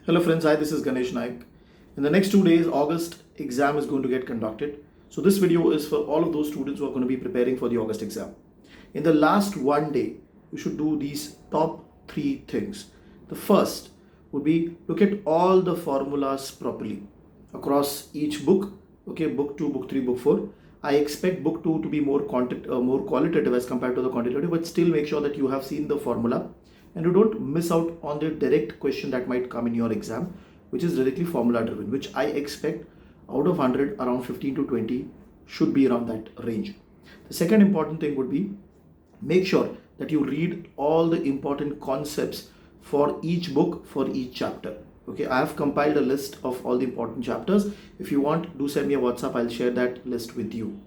Hello friends, hi, this is Ganesh Naik. In the next 2 days, August exam is going to get conducted. So this video is for all of those students who are going to be preparing for the August exam. In the last one day, you should do these top 3 things. The first would be look at all the formulas properly across each book. Okay, book 2, book 3, book 4. I expect book 2 to be more qualitative as compared to the quantitative, but still make sure that you have seen the formula and you don't miss out on the direct question that might come in your exam, which is directly formula driven, which I expect out of 100 around 15 to 20 should be around that range. The second important thing would be make sure that you read all the important concepts for each book, for each chapter. Okay, I have compiled a list of all the important chapters. If you want, do send me a WhatsApp, I'll share that list with you.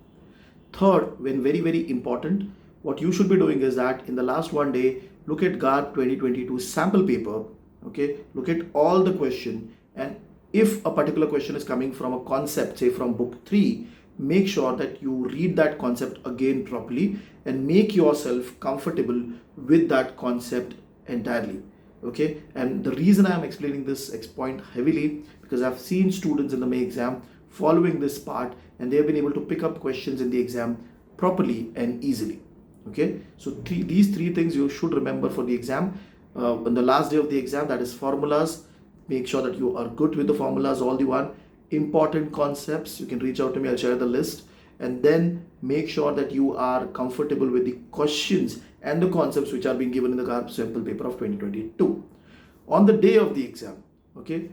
Third, when very important, what you should be doing is that in the last one day, look at GAR 2022 sample paper. Okay, look at all the question, and if a particular question is coming from a concept, say from book 3, make sure that you read that concept again properly and make yourself comfortable with that concept entirely. Okay, and the reason I am explaining this point heavily because I've seen students in the May exam following this part and they've been able to pick up questions in the exam properly and easily. Okay, so these three things you should remember for the exam. On the last day of the exam, that is formulas. Make sure that you are good with the formulas, all the one. Important concepts, you can reach out to me, I'll share the list. And then make sure that you are comfortable with the questions and the concepts which are being given in the GAR sample paper of 2022. On the day of the exam, okay,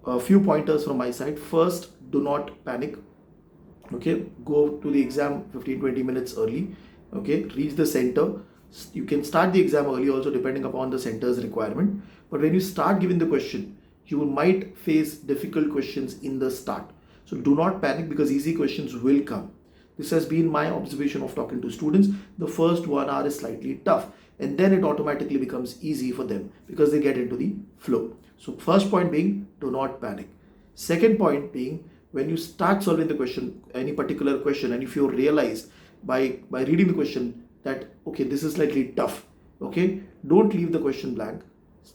a few pointers from my side. First, do not panic. Okay, go to the exam 15-20 minutes early. Okay, reach the center. You can start the exam early also depending upon the center's requirement. But when you start giving the question, you might face difficult questions in the start. So do not panic because easy questions will come. This has been my observation of talking to students. The first 1 hour is slightly tough and then it automatically becomes easy for them because they get into the flow. So first point being, do not panic. Second point being, when you start solving the question, any particular question, and if you realize by reading the question that, okay, this is slightly tough, okay, don't leave the question blank.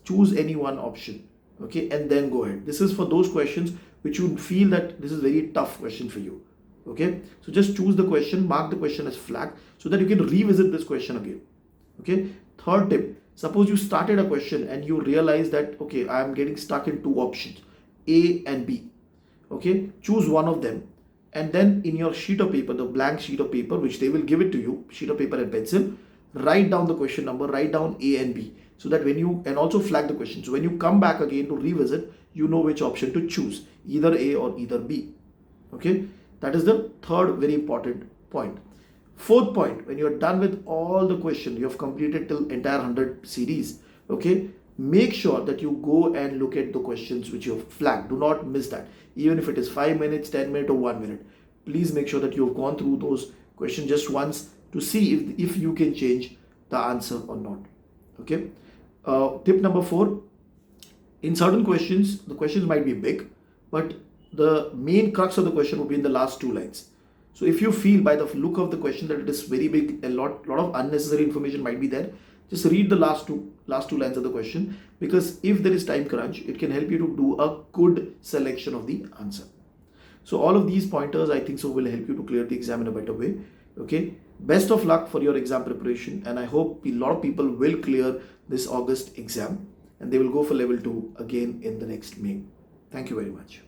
Choose any one option, okay, and then go ahead. This is for those questions which you feel that this is very tough question for you. Okay, so just choose the question, mark the question as flag so that you can revisit this question again. Okay, third tip, suppose you started a question and you realize that, okay, I am getting stuck in two options, A and B. Okay, choose one of them and then in your sheet of paper, the blank sheet of paper which they will give it to you, sheet of paper and pencil, write down the question number, write down A and B, so that when you, and also flag the question, so when you come back again to revisit, you know which option to choose, either A or either B. Okay, that is the third very important point. Fourth point, when you're done with all the questions, you have completed till entire 100 series, okay, make sure that you go and look at the questions which you have flagged. Do not miss that. Even if it is 5 minutes, 10 minutes or 1 minute, please make sure that you have gone through those questions just once to see if you can change the answer or not. Okay. Tip number 4, in certain questions, the questions might be big, but the main crux of the question will be in the last 2 lines. So if you feel by the look of the question that it is very big, a lot of unnecessary information might be there, just read the last two lines of the question, because if there is time crunch, it can help you to do a good selection of the answer. So all of these pointers, I think so, will help you to clear the exam in a better way. Okay, best of luck for your exam preparation, and I hope a lot of people will clear this August exam and they will go for level 2 again in the next May. Thank you very much.